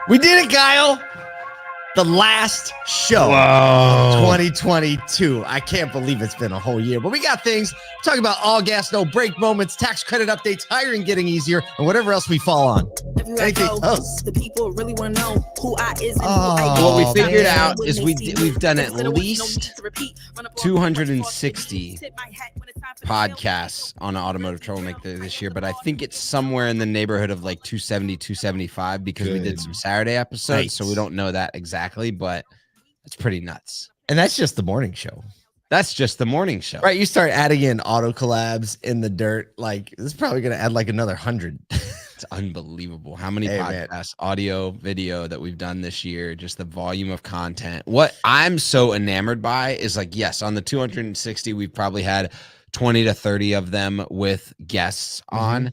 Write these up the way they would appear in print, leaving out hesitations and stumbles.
We did it, Kyle. The last show, 2022. I can't believe it's been a whole year, but we got things. Talking about all gas, no break moments, tax credit updates, hiring getting easier, and whatever else we fall on. Anything else? The people really want to know who I is. And what we figured out is we've done at least 260 podcasts on Automotive Troublemaker this year, but I think it's somewhere in the neighborhood of like 270, 275 because we did some Saturday episodes, so we don't know that exactly, but it's pretty nuts. And that's just the morning show. That's just the morning show. Right, you start adding in auto collabs in the dirt, like this is probably going to add like another 100. It's unbelievable how many podcasts, audio, video that we've done this year, just the volume of content. What I'm so enamored by is like, yes, on the 260, we've probably had 20 to 30 of them with guests on.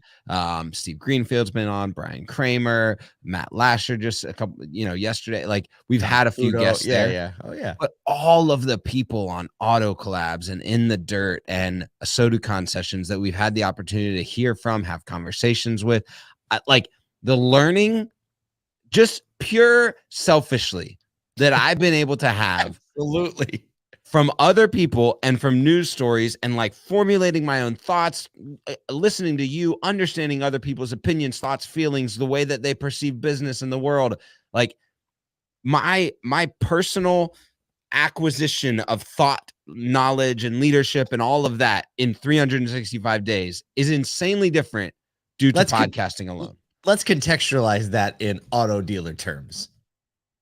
Steve Greenfield's been on, Brian Kramer, Matt Lasher, just a couple, yesterday. Like we've had a few guests there. Yeah. Oh, yeah. But all of the people on auto collabs and in the dirt and SoduCon sessions that we've had the opportunity to hear from, have conversations with, like the learning, just pure selfishly that I've been able to have. Absolutely. From other people and from news stories and like formulating my own thoughts, listening to you, understanding other people's opinions, thoughts, feelings, the way that they perceive business in the world. Like my personal acquisition of thought, knowledge, and leadership and all of that in 365 days is insanely different due to podcasting alone. Let's contextualize that in auto dealer terms.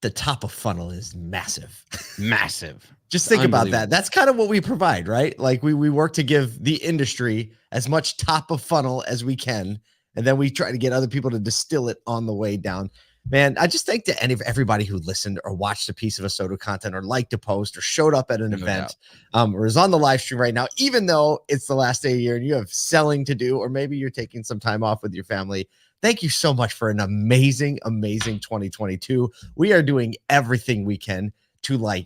The top of funnel is massive. Massive. Just think about that. That's kind of what we provide, right? Like we work to give the industry as much top of funnel as we can. And then we try to get other people to distill it on the way down. Man, I just thank to everybody who listened or watched a piece of a Soda content or liked a post or showed up at an event or is on the live stream right now, even though it's the last day of the year and you have selling to do, or maybe you're taking some time off with your family. Thank you so much for an amazing, amazing 2022. We are doing everything we can to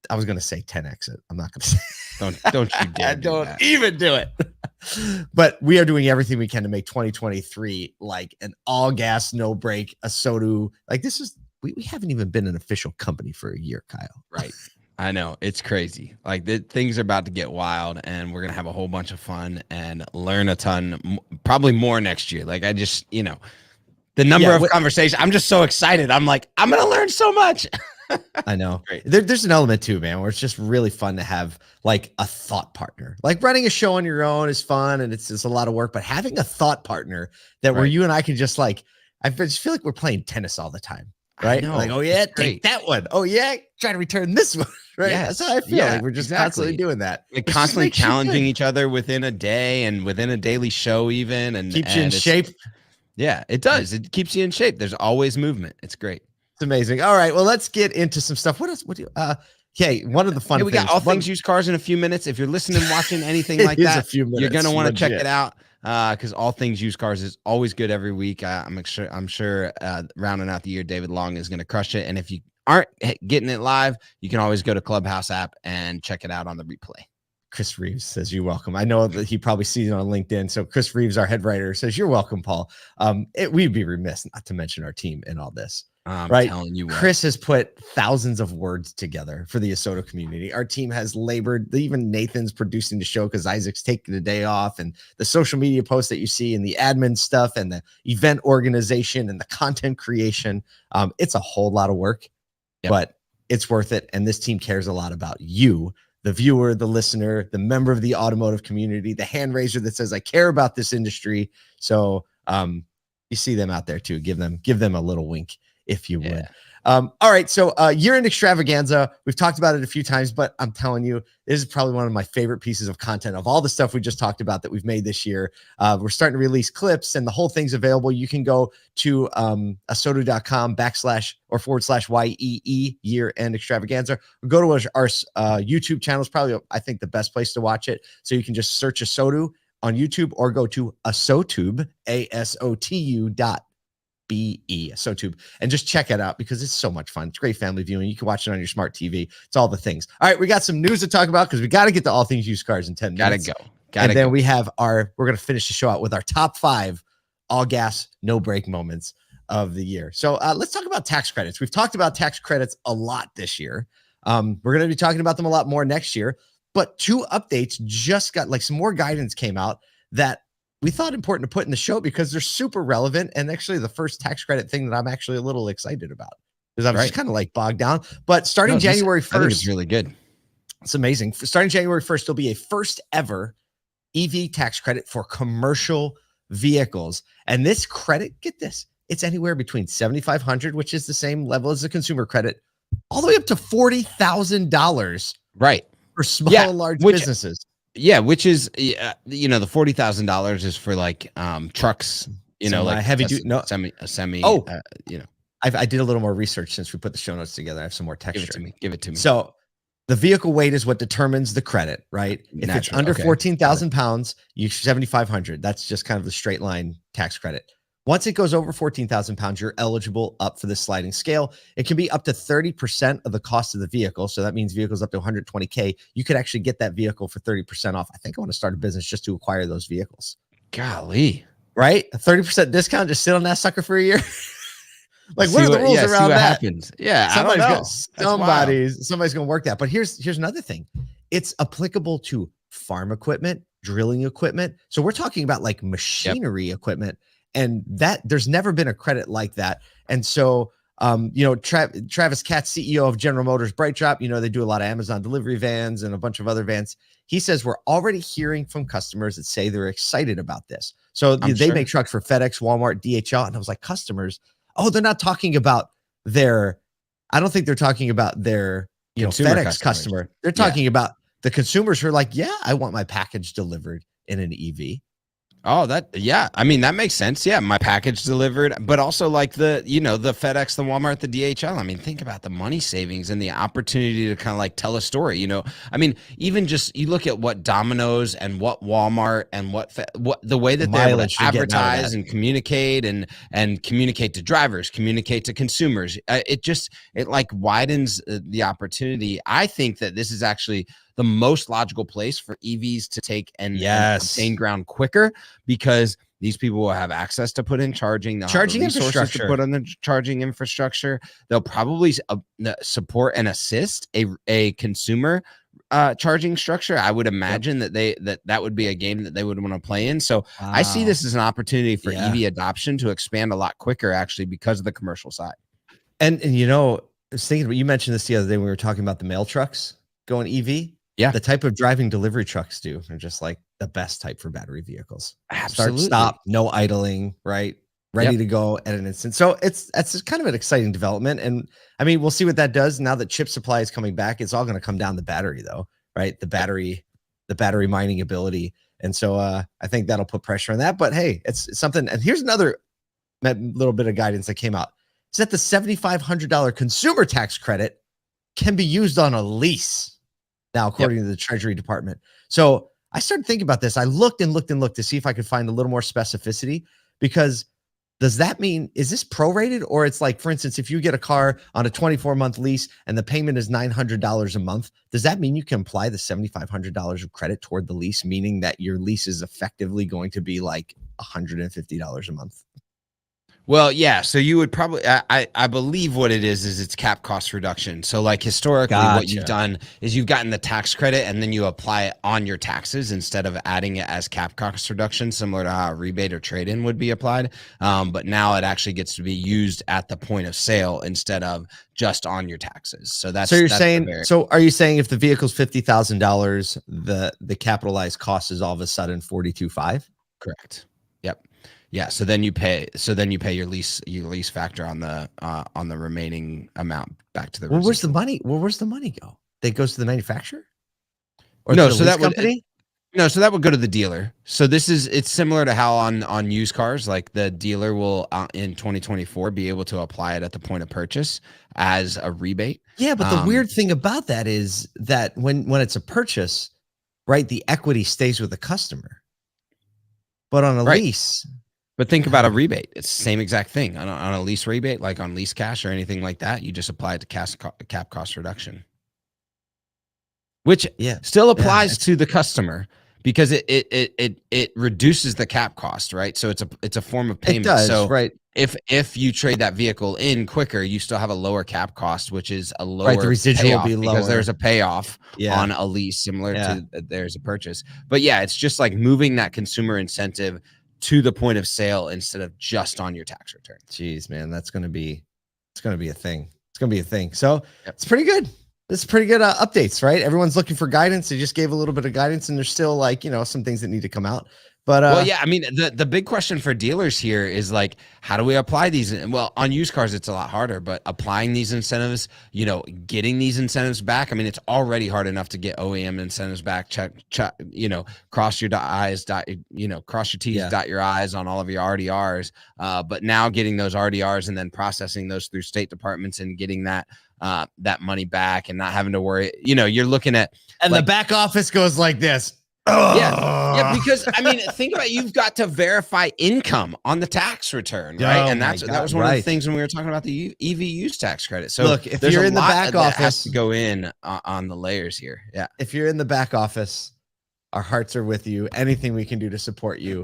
I was going to say 10x it. I'm not going to say. Don't you dare. Don't even do it. But we are doing everything we can to make 2023 like an all gas, no break, a Sodu. Like this is, we haven't even been an official company for a year, Kyle. Right. I know. It's crazy. Like things are about to get wild and we're going to have a whole bunch of fun and learn a ton, probably more next year. Like I just, the number of conversations, I'm just so excited. I'm like, I'm going to learn so much. I know. There's an element too, man, where it's just really fun to have like a thought partner. Like running a show on your own is fun and it's a lot of work, but having a thought partner that where you and I can just I just feel like we're playing tennis all the time, right? Like, oh yeah, take that one. Oh yeah, try to return this one. Right. Yes. That's how I feel. Like we're just constantly doing that. Like constantly challenging each other within a day and within a daily show even. And keeps you in shape. Yeah, it does. It keeps you in shape. There's always movement. It's great. It's amazing. All right. Well, let's get into some stuff. What else? What do you, okay. One of the fun things. We got all things used cars in a few minutes. If you're listening, watching anything like that, you're going to want to check it out. Because all things used cars is always good every week. I'm sure rounding out the year, David Long is going to crush it. And if you aren't getting it live, you can always go to Clubhouse app and check it out on the replay. Chris Reeves says, you're welcome. I know that he probably sees it on LinkedIn. So Chris Reeves, our head writer, says, you're welcome, Paul. We'd be remiss not to mention our team in all this. Right. Telling you what. Chris has put thousands of words together for the Asoto community. Our team has labored. Even Nathan's producing the show because Isaac's taking the day off, and the social media posts that you see and the admin stuff and the event organization and the content creation. It's a whole lot of work, but it's worth it. And this team cares a lot about you, the viewer, the listener, the member of the automotive community, the hand raiser that says, I care about this industry. So you see them out there too. Give them a little wink, if you would. All right. So year-end extravaganza, we've talked about it a few times, but I'm telling you, this is probably one of my favorite pieces of content of all the stuff we just talked about that we've made this year. We're starting to release clips and the whole thing's available. You can go to asoto.com//YEE year-end extravaganza, or go to our YouTube channel. Is probably, I think, the best place to watch it. So you can just search Asoto on YouTube or go to Asotube, ASOTU.BE, SoTube, and just check it out because it's so much fun. It's great family viewing. You can watch it on your smart TV. It's all the things. All right, we got some news to talk about because we got to get to all things used cars in 10 minutes. And then we have we're going to finish the show out with our top 5 all gas, no break moments of the year. So let's talk about tax credits. We've talked about tax credits a lot this year. We're going to be talking about them a lot more next year. But 2 updates just got, like, some more guidance came out that we thought important to put in the show because they're super relevant. And actually the first tax credit thing that I'm actually a little excited about because I was just kind of like bogged down. But starting January 1st, I think it's really good. It's amazing. Starting January 1st, there'll be a first ever EV tax credit for commercial vehicles. And this credit, get this, it's anywhere between $7,500, which is the same level as the consumer credit, all the way up to $40,000. Right. For small and large businesses. Yeah, which is, the $40,000 is for like trucks, like heavy duty, semi. I did a little more research since we put the show notes together. I have some more texture. Give it to me. So the vehicle weight is what determines the credit, right? If it's under 14,000 pounds, you 7,500. That's just kind of the straight line tax credit. Once it goes over 14,000 pounds, you're eligible up for the sliding scale. It can be up to 30% of the cost of the vehicle. So that means vehicles up to 120K. You could actually get that vehicle for 30% off. I think I want to start a business just to acquire those vehicles. Golly. Right? A 30% discount, just sit on that sucker for a year. Like, what are the rules around that? Happens. Yeah, Somebody's going to work that. But here's another thing. It's applicable to farm equipment, drilling equipment. So we're talking about like machinery equipment. And that there's never been a credit like that. And so, Travis Katz, CEO of General Motors BrightDrop, they do a lot of Amazon delivery vans and a bunch of other vans. He says we're already hearing from customers that say they're excited about this. So they make trucks for FedEx, Walmart, DHL. And I was like, customers, they're not talking about I don't think they're talking about their, FedEx customer. They're talking about the consumers who are like, yeah, I want my package delivered in an EV. Oh, I mean, that makes sense. Yeah, my package delivered, but also like the FedEx, the Walmart, the DHL. I mean, think about the money savings and the opportunity to kind of like tell a story, I mean, even just you look at what Domino's and what Walmart and what the way that they're able to advertise and communicate and communicate to drivers, communicate to consumers. It like widens the opportunity. I think that this is actually the most logical place for EVs to take and obtain ground quicker, because these people will have access to put in charging infrastructure, to put on the charging infrastructure. They'll probably support and assist a consumer charging structure. I would imagine that would be a game that they would want to play in. So I see this as an opportunity for EV adoption to expand a lot quicker, actually, because of the commercial side. And I was thinking, you mentioned this the other day when we were talking about the mail trucks going EV. Yeah, the type of driving delivery trucks are just like the best type for battery vehicles. Absolutely. Start, stop, no idling, right? Ready to go at an instant. So it's kind of an exciting development. And I mean, we'll see what that does now that chip supply is coming back. It's all going to come down the battery though, right? The battery mining ability. And so I think that'll put pressure on that. But hey, it's something. And here's another little bit of guidance that came out. Is that the $7,500 consumer tax credit can be used on a lease now, according to the Treasury Department. So I started thinking about this. I looked to see if I could find a little more specificity, because does that mean, is this prorated, or it's like, for instance, if you get a car on a 24-month lease and the payment is $900 a month, does that mean you can apply the $7,500 of credit toward the lease, meaning that your lease is effectively going to be like $150 a month? Well, yeah. So you would probably, I believe what it is it's cap cost reduction. So like historically, what you've done is you've gotten the tax credit and then you apply it on your taxes instead of adding it as cap cost reduction, similar to how a rebate or trade-in would be applied. But now it actually gets to be used at the point of sale instead of just on your taxes. So are you saying if the vehicle's $50,000, the capitalized cost is all of a sudden $42,500? Correct. Yep. Yeah, so then you pay your lease factor on the remaining amount back to the Well, where's the money? Where's the money go? It goes to the manufacturer? Or no, so that would go to the dealer. So it's similar to how on used cars, like the dealer will in 2024 be able to apply it at the point of purchase as a rebate. Yeah, but the weird thing about that is that when it's a purchase, right, the equity stays with the customer. But on a lease. But think about a rebate. It's the same exact thing on a lease rebate, like on lease cash or anything like that. You just apply it to cap cost reduction, which still applies to the customer, because it reduces the cap cost, right? So it's a form of payment. It does, right? if you trade that vehicle in quicker, you still have a lower cap cost, which is a lower Right, the residual will payoff be because lower. there's a payoff Yeah. on a lease similar Yeah. to there's a purchase. But yeah, it's just like moving that consumer incentive to the point of sale instead of just on your tax return. Jeez, man, it's gonna be a thing. It's gonna be a thing. So Yep. it's pretty good. It's pretty good updates, right? Everyone's looking for guidance. They just gave a little bit of guidance, and there's still like, you know, some things that need to come out. But well, yeah, I mean, the big question for dealers here is like, how do we apply these? Well, on used cars, it's a lot harder, but applying these incentives, you know, getting these incentives back. I mean, it's already hard enough to get OEM incentives back. Check, you know, cross your I's, cross your T's, dot your I's on all of your RDRs. But now getting those RDRs and then processing those through state departments and getting that money back and not having to worry, you know, you're looking at, and like, the back office goes like this. Yeah, because I mean, think about it, you've got to verify income on the tax return, right? Oh And my that God, was one of right. the things when we were talking about the EV use tax credit. So Look, if there's you're a in the lot back that has office, to go in on the layers here. Yeah, if you're in the back office, our hearts are with you. Anything we can do to support you.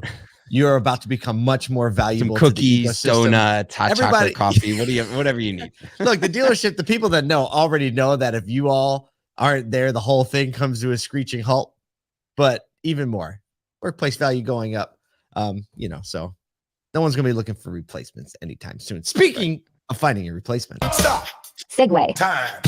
You are about to become much more valuable. some cookies, to the ecosystem. donuts, hot chocolate, coffee, whatever you need. Look, the dealership, the people that know already know that if you all aren't there, the whole thing comes to a screeching halt. But even more, workplace value going up. You know, so no one's gonna be looking for replacements anytime soon. Speaking of finding a replacement, Stop. Segue. Time.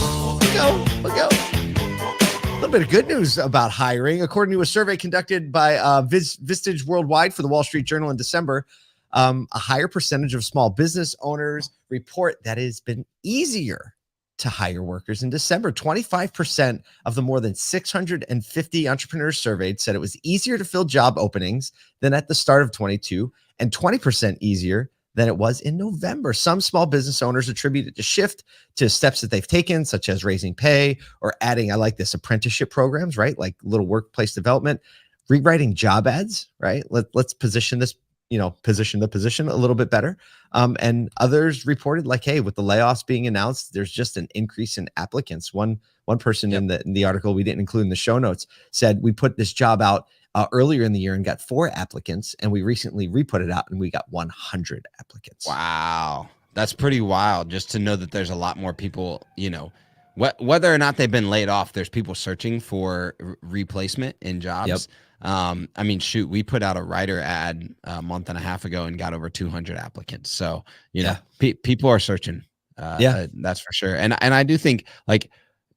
we'll go. A little bit of good news about hiring. According to a survey conducted by Vistage Worldwide for the Wall Street Journal in December, a higher percentage of small business owners report that it has been easier to hire workers in December. 25% of the more than 650 entrepreneurs surveyed said it was easier to fill job openings than at the start of 22, and 20% easier than it was in November. Some small business owners attribute the shift to steps that they've taken, such as raising pay or adding, I like this, apprenticeship programs, right? Like little workplace development, rewriting job ads, right? Let's position this, you know, position the position a little bit better. And others reported like, hey, with the layoffs being announced, there's just an increase in applicants. One person in the article we didn't include in the show notes said, we put this job out earlier in the year and got 4 applicants, and we recently re-put it out and we got 100 applicants. Wow, that's pretty wild. Just to know that there's a lot more people, you know, whether or not they've been laid off, there's people searching for replacement in jobs. Yep. I mean, shoot, we put out a writer ad a month and a half ago and got over 200 applicants. So, you know, people are searching. That's for sure. And I do think, like,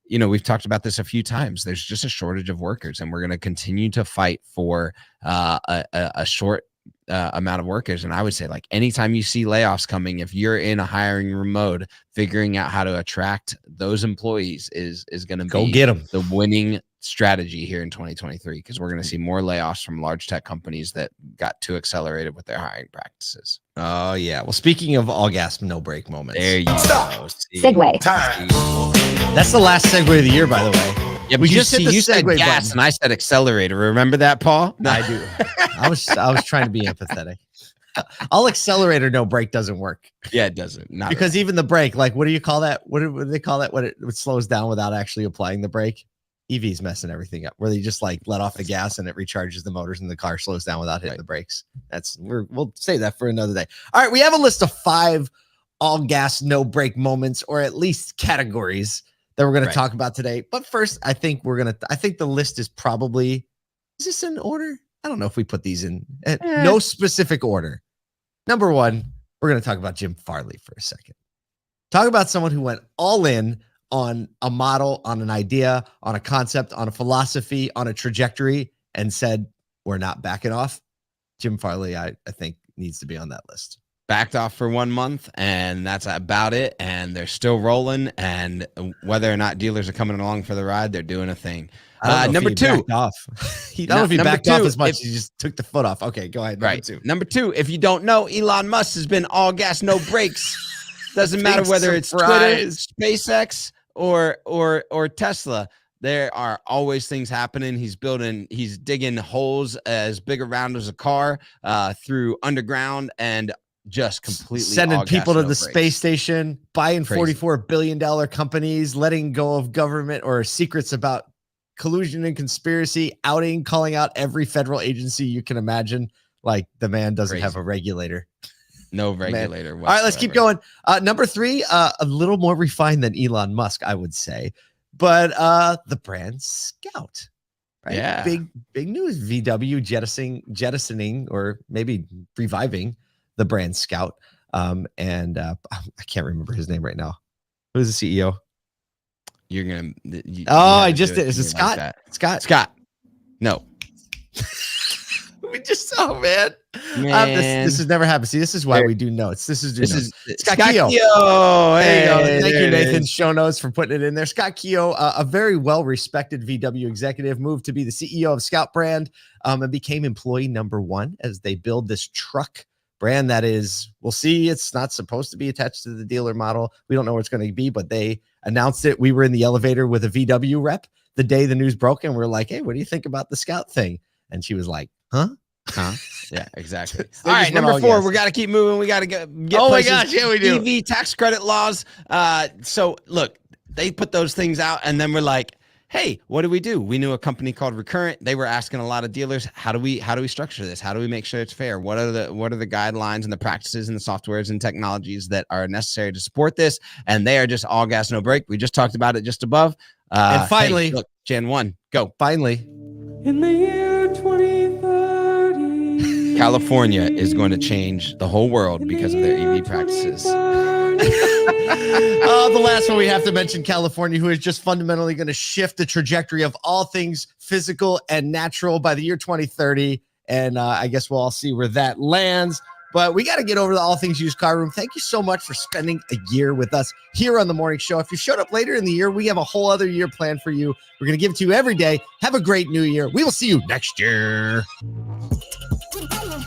you know, we've talked about this a few times. There's just a shortage of workers, and we're going to continue to fight for a short amount of workers. And I would say, like, anytime you see layoffs coming, if you're in a hiring mode, figuring out how to attract those employees is going to Go be get them. the winning strategy here in 2023, because we're going to see more layoffs from large tech companies that got too accelerated with their hiring practices. Oh yeah. Well, speaking of all gas, no break moments. There you go. Segue. Time. That's the last segue of the year, by the way. Yeah, but We you just hit the said segue gas button. and I said accelerator. Remember that, Paul? No. I do. I was trying to be empathetic. All accelerator, no brake doesn't work. Yeah, it doesn't. Not Because even the brake, like, what do you call that? What do they call that when it slows down without actually applying the brake? EV's messing everything up, where they just like let off the gas and it recharges the motors and the car slows down without hitting the brakes. We'll save that for another day. All right, we have a list of 5 all gas, no brake moments, or at least categories that we're going to talk about today. But first, I think the list is probably, is this in order? I don't know if we put these in no specific order. Number 1, we're going to talk about Jim Farley for a second. Talk about someone who went all in on a model, on an idea, on a concept, on a philosophy, on a trajectory, and said, we're not backing off. Jim Farley, I think, needs to be on that list. backed off for 1 month, and that's about it. And they're still rolling. And whether or not dealers are coming along for the ride, they're doing a thing. Number 2, off. I don't know if he backed off as much. He just took the foot off. Okay, go ahead. Right. Number 2, if you don't know, Elon Musk has been all gas, no brakes. Doesn't matter whether it's Twitter, SpaceX, or Tesla. There are always things happening. He's digging holes as big around as a car through underground and just completely sending people to the space station, buying Crazy. $44 billion companies, letting go of government or secrets about collusion and conspiracy, calling out every federal agency you can imagine. Like, the man doesn't have a regulator. No regulator. All right, let's keep going. Number 3, a little more refined than Elon Musk, I would say, but the brand Scout. Right? Yeah. Big news. VW jettisoning or maybe reviving the brand Scout. And I can't remember his name right now. Who's the CEO? You're gonna. I just did. Is it Scott? Like Scott. No. We just saw, man. This has never happened. See, this is why we do notes. This is Scott Keogh. There you go. Thank you, Nathan. Show notes for putting it in there. Scott Keogh, a very well-respected VW executive, moved to be the CEO of Scout brand and became employee number 1 as they build this truck brand that is, we'll see, it's not supposed to be attached to the dealer model. We don't know what it's going to be, but they announced it. We were in the elevator with a VW rep the day the news broke, and we're like, hey, what do you think about the Scout thing? And she was like, huh? Yeah, exactly. All right, number 4, we got to keep moving. We got to get oh my gosh, yeah, we do. EV tax credit laws. So look, they put those things out, and then we're like, hey, what do? We knew a company called Recurrent. They were asking a lot of dealers, how do we structure this? How do we make sure it's fair? What are the guidelines and the practices and the softwares and technologies that are necessary to support this? And they are just all gas, no brake. We just talked about it just above. And finally, look, Gen 1, go. Finally, in the year 2030, California is going to change the whole world because of their EV practices. The last one we have to mention, California, who is just fundamentally going to shift the trajectory of all things physical and natural by the year 2030. And I guess we'll all see where that lands. But we got to get over to the All Things Used Car Room. Thank you so much for spending a year with us here on the morning show. If you showed up later in the year, we have a whole other year planned for you. We're going to give it to you every day. Have a great new year. We will see you next year. Keep going.